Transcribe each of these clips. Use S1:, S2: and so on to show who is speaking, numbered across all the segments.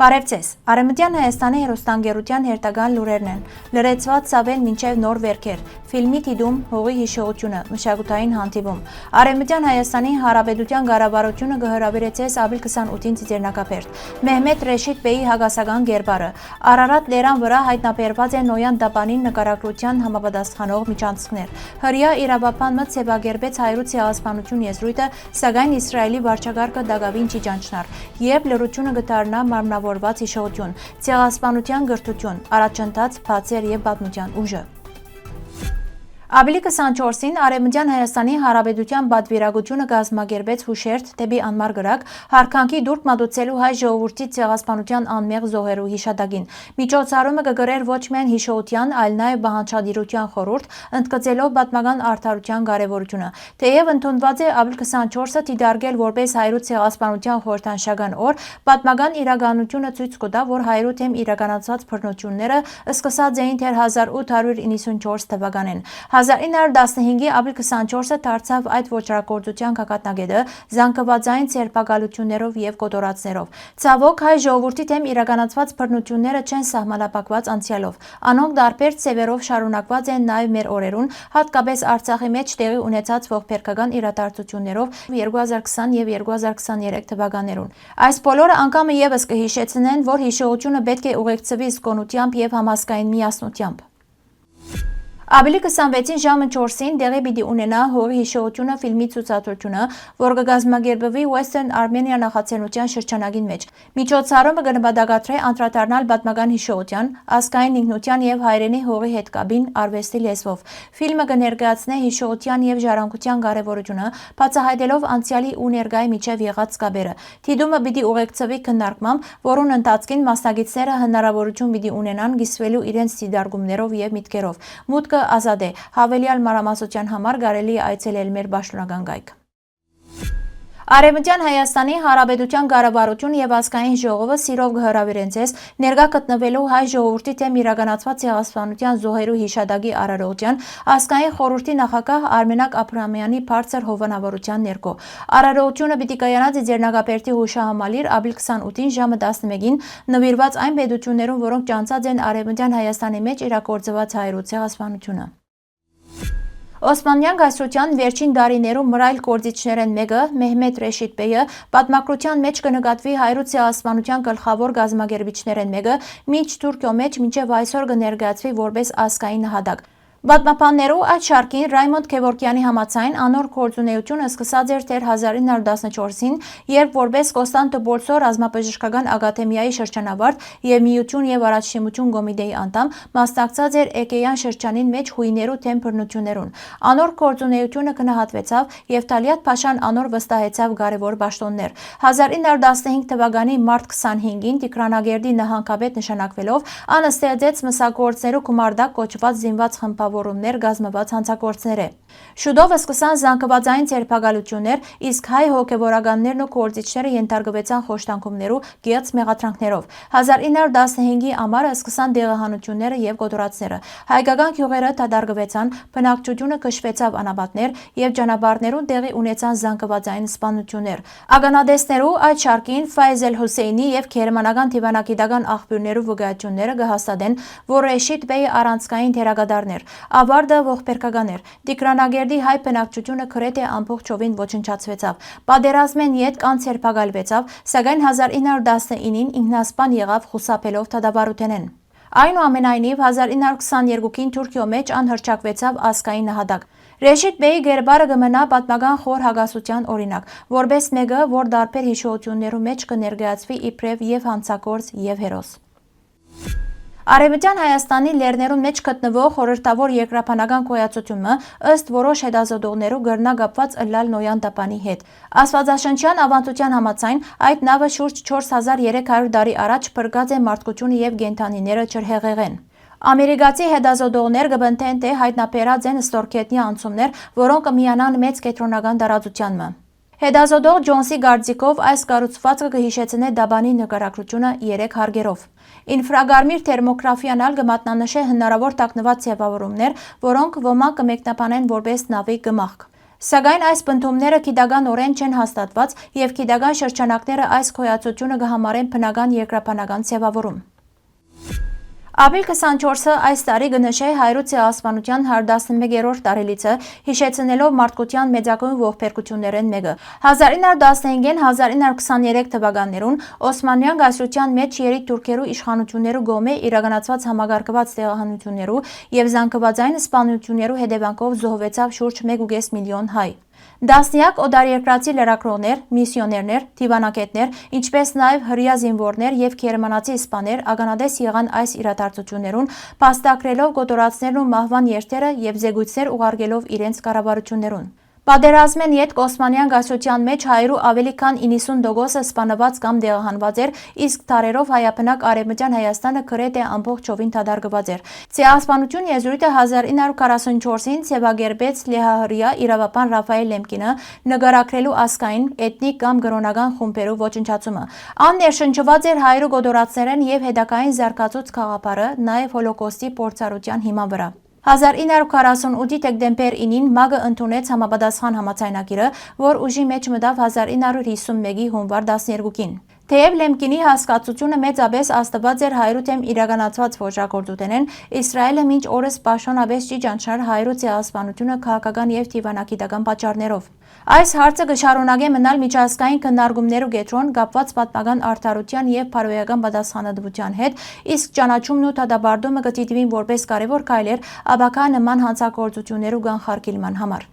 S1: Բարևձեզ, Արևմտյան Հայաստանի հեռուստաընկերության հերթական լուրերն են, լրացված Սավեն մինչև նոր վերքեր, ֆիլմի թիդում հողի հիշողությունը, մշակութային հանդիպում, Արևմտյան Հայաստանի Հանրապետության ղեկավարությունը կհրավիրեցես ապրիլ 28-ին Ծիծեռնակապերտ, Մեհմեդ Ռեշիդ Բեյի հագասական գերբարը, Արարատ լերան վրա հայտնաբերված են Նոյան Դապանի նկարագրության համապատասխանող միջանցքներ, հրյա իրավապան մտ սևագերբեց հայրու ցեղասպանություն եզրույթը, սակայն Իսրայելի վարչակարգը դակավին չի ճանչնար, երբ լրությունը գտարնա մարմնավորված հիշողություն, ցեղասպանության գրթություն, առաջընթաց, բացեր եւ պատմության ուժը։ Ապրիլի 24-ին Արևմտյան Հայաստանի Հանրապետության պատվիրակությունը կազմակերպեց հուշերթ դեպի անմար գրակ հարկանքի դուրք մատուցելու հայ ժողովրդի ցեղասպանության անմեղ զոհերու հիշատակին։ Միջոցառումը կգրեր ոչ միայն հիշողության, այլ նաև բանջարդիրության խորհուրդ, ընդգծելով պատմական արդարության կարևորությունը։ Թեև ընդունված է ապրիլ 24-ը դիտարկել որպես հայրու ցեղասպանության խորհրդանշական օր, պատմական իրականությունը ցույց կտա, որ հայրու թեմ իրականացված բռնությունները սկսած էին դեռ 1894 թվականին։ 1915-ի ապրիլ 24-ը դարձավ այդ ոչռագործության գագաթնագետը զանգվածային ցերպակալություններով եւ կոտորածներով։ Ցավոք հայ ժողովրդի դեմ իրականացված բռնությունները չեն սահմանափակված անցյալով։ Անոնք դարբեր ցևերով շարունակված են նաեւ մեր օրերուն, հատկապես Արցախի մեջ տեղի ունեցած ողբերգական իրադարձություններով 2020 եւ 2023 թվականներուն։ Այս բոլորը անգամը եւս կհիշեցնեն, որ հիշողությունը պետք է ուղեկցվի զգոնությամբ եւ համասկային միասնությամբ։ Ապրիլի 26-ին ժամը 4-ին տեղի պիտի ունենա հողի հիշողությունը ֆիլմի ցուցադրությունը, որ կկազմակերպվի Western Armenia նախաձեռնության շրջանագին մեջ։ Միջոցառումը կնպատակադրի անդրադառնալ պատմական հիշողության, ազգային ինքնության եւ հայրենի հողի հետ կապին արվեստի լեզվով։ Ֆիլմը կներկայացնի հիշողության եւ ժառանգության կարեւորությունը, բացահայտելով անցյալի ու ներկայի միջև եղած կապերը։ Թիդումը պիտի ուղեկցվի քննարկմամբ, որուն ընթացքին մասնակիցները հնարավորություն պիտի ունենան կիսվելու իրենց դիտարկումներով եւ միտքերով։ Մուտքը ազատ է, հավելյալ մանրամասնության համար կարելի է այցելել մեր պաշտոնական կայք։ Արևմտյան Հայաստանի Հանրապետության կառավարությունը եւ ազգային ժողովը սիրով կհրավիրեն ներկա գտնվելու հայ ժողովրդի դեմ իրականացված ցեղասպանության զոհերու հիշատակի արարողության ազգային խորհրդի նախագահ Արմենակ Աբրահամյանի բարձր հովանավորության ներքո։ Արարողությունը պիտի կայանա Ծիծեռնակապերտի հուշահամալիր ապրիլ 28-ին ժամը 11-ին նվիրված այն պետություններուն, որոնք ճանցած են Արևմտյան Հայաստանի մեջ իրագործված հայրու ցեղասպանությունը։ Օսմանյան կայսրության վերջին դարիներում մռայլ գործիչներեն մեկը Մեհմեդ Ռեշիդ Բեյը պատմագրության մեջ կնկատվի հայրու ցեղասպանության գլխավոր գազམ་ագերբիչներեն մեկը, մինչ Թուրքիո մեջ մինչև այսօր կներկայացվի որպես ազգային նահատակ։ Պատմաբաններու այդ շարքին Ռայմոնդ Քևորքյանի համաձայն անոր գործունեությունը սկսած էր դեռ 1914-ին, երբ որպես Կոստանդնուպոլսո ռազմաբժշկական ակադեմիայի շրջանավարտ եւ Միություն եւ Առաջնիմություն կոմիտեի անդամ մասնակցած էր Էգեյան շրջանին մեջ հույներու թեմ բռնություններուն։ Անոր գործունեությունը գնահատվեցավ եւ Թալիաթ Փաշան անոր վստահեցավ կարևոր պաշտոններ։ 1915 թվականի մարտ 25-ին Տիգրանագերդի նահանգապետ նշանակվելով ան ստեղծեց մսագործներու գումարդակ կոչված զինված խմբավորումներ գազմված հանցագործներ է։ Շուտով սկսան զանգվածային ցերպակալություններ, իսկ հայ հոգևորականներն ու գործիչները ենթարկվեցան խոշտանգումներու գիծ մեղադրանքներով։ 1915-ի ամառը սկսան դեղահանությունները եւ կոտորածները։ Հայկական գյուղերը դադարեցան, բնակչությունը քշվեցավ անապատներ եւ ճանապարհներուն տեղի ունեցան զանգվածային սպանություններ։ Ականադեսներու այդ շարքին Ֆայզել Հուսեյնի եւ գերմանական դիվանագիտական աղբյուրներու վկայությունները կհաստատեն, որ Ռեշիդ Բեյը առանցքային թերագադարներ, ավարտը ողբերգական էր։ Տիգրանագերդի հայ բնակչությունը գրեթե ամբողջովին ոչնչացվեցավ։ Պատերազմեն յետ կան ցերպակալվեցավ, սակայն 1919-ին ինքնասպան եղավ խուսափելով դատավարութենեն։ Այնուամենայնիվ 1922-ին Թուրքիո մեջ անհրճակվեցավ ազգային նահատակ։ Ռեշիդ Բեյի գերբարը կմնա պատմական խոր հագասության օրինակ, որպես մեկը, որ դարբեր հիշողություններու մեջ կներկայացվի իբրև եւ հանցագործ եւ հերոս։ Արևմտյան Հայաստանի լեռներուն մեջ գտնվող խորհրդավոր երկրաբանական գոյացությունը ըստ որոշ հետազոտողներու գրնա կապված ըլլալ Նոյան Դապանի հետ։ Աստվածաշնչյան ավանդության համաձայն այդ նավը շուրջ 4300 տարի առաջ փրկած է մարդկությունը եւ կենդանիները ջրհեղեղեն։ Ամերիկացի հետազոտողներ կբնթեն թե հայտնաբերած են ստորգետնյա անցումներ, որոնք կմիանան մեծ կենտրոնական տարածությանը։ Հետազոտող Ջոնսի Գարձիկով այս կառուցվածքը կհիշեցնե Դաբանի նկարագրությունը 3 հարգերով։ Ինֆրագարմիր թերմոգրաֆիան կմատնանշե հնարավոր տակնված ձևավորումներ, որոնք ոմանք կմեկնաբանեն որպես նավի գմախք։ Սակայն այս բնդումները գիտականորեն չեն հաստատված եւ գիտական շրջանակները այս գոյացությունը կհամարեն բնական երկրաբանական ձևավորում։ Ապրիլ 24-ը այս տարի կնշե հայրու ցեղասպանության 111-րդ տարելիցը, հիշեցնելով մարդկության մեծագույն ողբերգություններն մեկը։ 1915-ին 1923 թվականներուն Օսմանյան կայսրության մեջ երիկ թուրքերու իշխանություններու գոմե իրականացված համագարկված տեղահանություններու եւ զանգվածային սպանություններու հետևանքով զոհվեցավ շուրջ 1.5 միլիոն հայ։ Դասնյակ օտարերկրացի լրագրողներ, միսիոներներ, դիվանագետներ, ինչպես նաև հրեա զինվորներ եւ գերմանացի իսպաներ ականատես եղան այս իրադարձություններուն, փաստագրելով կոտորածներն ու մահվան երթերը եւ զեկույցներ ուղարկելով իրենց կառավարություններուն։ Պատերազմեն յետք Օսմանյան կայսրության մեջ հայերու ավելի քան 90%-ը սպանված կամ դեղահանված էր, իսկ տարերով հայաբնակ Արևմտյան Հայաստանը գրեթե ամբողջովին դադարեցված էր։ Ցեղասպանություն եզրույթը 1944-ին ձևակերպեց լեհահրեա իրավապան Ռաֆայել Լեմկինը, նկարագրելու ազգային, էթնիկ կամ կրոնական խումբերու ոչնչացումը։ Ան ներշնչված էր հայերու կոտորածներն եւ հետագային զարգացած խաղապարը, նաեւ հոլոկոստի փորձառության հիման վրա։ 1948 դեկտեմբեր 9-ին ՄԱԳ-ը ընդունեց համապատասխան համաձայնագիրը, որ ուժի մեջ մտավ 1951-ի հունվար 12-ին։ Թեև Լեմկինի հասկացությունը մեծապես աստված էր հայրու դեմ իրականացված ոճրագործութենեն, Իսրայելը մինչ օրս պաշտոնապես չի ճանաչणार հայրու ցեղասպանությունը քաղաքական եւ դիվանագիտական պատճառներով։ Այս հարցը կշարունակի մնալ միջազգային քննարկումներու կենտրոն կապված պատմական արդարության եւ բարոյական պատասխանատվության հետ, իսկ ճանաչումն ու դատապարտումը կդիտվին որպես կարևոր քայլեր ապակա նման հանցագործություններու կանխարգելման համար։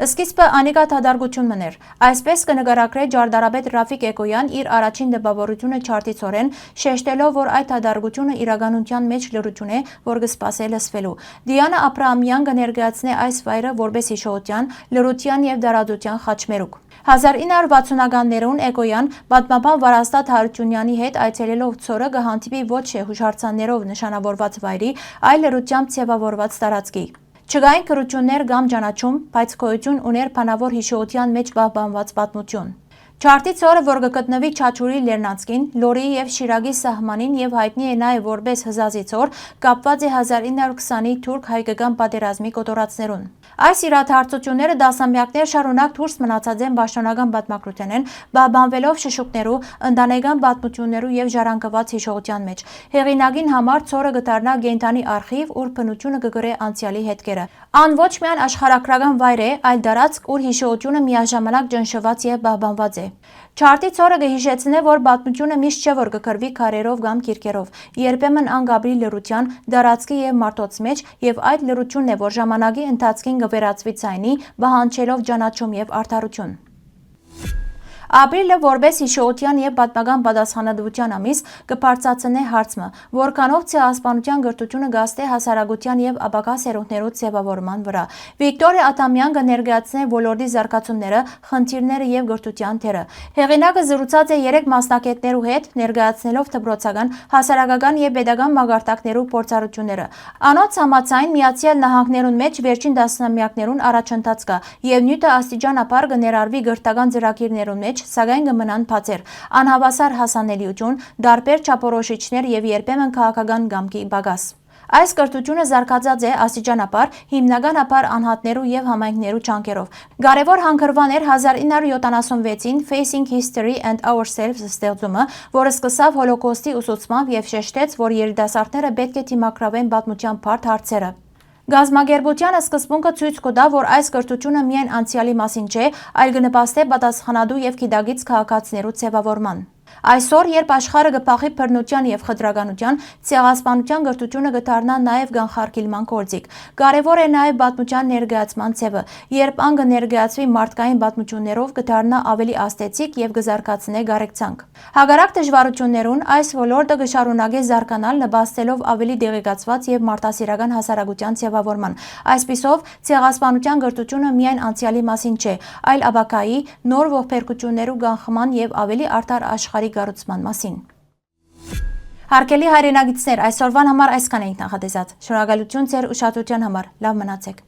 S1: Սկիզբը անիկա դադարեցություն մներ։ Այսպես կնկարագրե ջարդարապետ Ռաֆիկ Էկոյան իր առաջին դպավորությունը չարտիցորեն, շեշտելով, որ այդ դադարեցությունը իրականության մեջ լրություն է, որ կսպասե լսվելու։ Դիանա Աբրահամյան կներկայացնե այս վայրը որպես հիշողության, լրության եւ դարադության խաչմերուկ։ 1960-ականներուն Էկոյան պատմաբան Վարաստատ Հարությունյանի հետ այցելելով ծորը կհանդիպի ոչ թե հուշարձաններով նշանավորված վայրի, այլ լրությամբ ձևավորված տարածքի։ Չկային կրություններ կամ ճանաչում, բայց գոյություն ուներ բանավոր հիշողության մեջ պահպանված պատմություն։ Չարտի ծորը, որ կգտնվի Չաչուրի Լեռնանցքին, Լորիի եւ Շիրակի սահմանին եւ հայտնի է նաեւ որպես Հզազի ծոր, կապված է 1920-ի թուրք-հայկական պատերազմի կոտորածներուն։ Այս իրադարձությունները դասամյակներ շարունակ դուրս մնացած են պաշտոնական պատմագրությունեն, պահպանվելով շշուկներու, ընտանեկան պատմություններու եւ ժառանգված հիշողության մեջ։ Հեղինակին համար ծորը կդառնա կենդանի արխիվ, ուր բնությունը կգրե անցյալի հետքերը։ Ան ոչ միայն աշխարհագրական վայր է, այլ դարածք, ուր հիշողությունը միաժամանակ ճնշված եւ պահպանված է։ Չարտի ծորը կհիշեցնե, որ պատմությունը միշտ չէ, որ կգրվի քարերով կամ գիրքերով։ Երբեմն ան գաբրի լրության, դարածքի եւ մարդոց մեջ եւ այդ լրությունն է, որ ժամանակի ընթացքին կվերածվի ցայնի, բահանջելով ճանաչում եւ արդարություն։ Ապրիլը որպես հիշողության եւ պատմական պատասխանատվության ամիս կբարձրացնե հարցը, որքանով ցեղասպանության գրթությունը գաստե հասարակության եւ ապագա սերունդներու ձևավորման վրա։ Վիկտորիա Աթամյան կներկայացնե ոլորտի զարգացումները, խնդիրները եւ գրթության թերը։ Հեղինակը զրուցած է 3 մասնակիցներու հետ, ներկայացնելով դպրոցական, հասարակական եւ pedagogan մագարտակներու փորձառությունները։ Անոնց համաձայն Միացյալ Նահանգներուն մեջ վերջին տասնամյակներուն առաջընթաց կա եւ նյութը աստիճանաբար կներառվի գրթական ծրագիրներուն մեջ, սակայն կմնան բացեր, անհավասար հասանելիություն, դարբեր չափորոշիչներ եւ երբեմն քաղաքական գամքի բագաս։ Այս կրթությունը զարգացած է աստիճանաբար, հիմնականաբար անհատներու եւ համայնքներու ճանկերով։ Կարևոր հանգրվան էր 1976-ին Facing History and Ourselves ստեղծումը, որը սկսավ հոլոկոստի ուսուցմամբ եւ շեշտեց, որ երիտասարդները պետք է դիմակրավեն պատմության բարդ հարցերը։ Գազագերբության սկզբունքը ցույց կտա, որ այս կրթությունը միայն անցյալի մասին չէ, այլ կնպաստի պատասխանատու եւ գիտակից քաղաքացիներու ձևավորման։ Այսօր, երբ աշխարհը կփախի բռնության եւ խտրականության, ցեղասպանության գրթությունը կդառնա նաեւ կանխարգելման գործիք։ Կարևոր է նաեւ պատմության ներկայացման ձևը, երբ ան կներկայացվի մարդկային պատմություններով, կդառնա ավելի աստեցիկ եւ կզարգացնե գարեկցանք։ Հակառակ դժվարություններուն այս ոլորտը կշարունակի զարգանալ, նպաստելով ավելի դեղեկացված եւ մարդասիրական հասարակության ձևավորման։ Այսպիսով, ցեղասպանության գրթությունը միայն անցյալի մասին չէ, այլ ապագայի նոր ողբերգություններու կանխման եւ ավելի արդար աշխարհի կառուցման մասին։ Հարգելի հայրենագիտներ, այսօրվան համար այսքան էինք նախատեսած։ Շնորհակալություն ձեր ուշադրության համար։ Լավ մնացեք։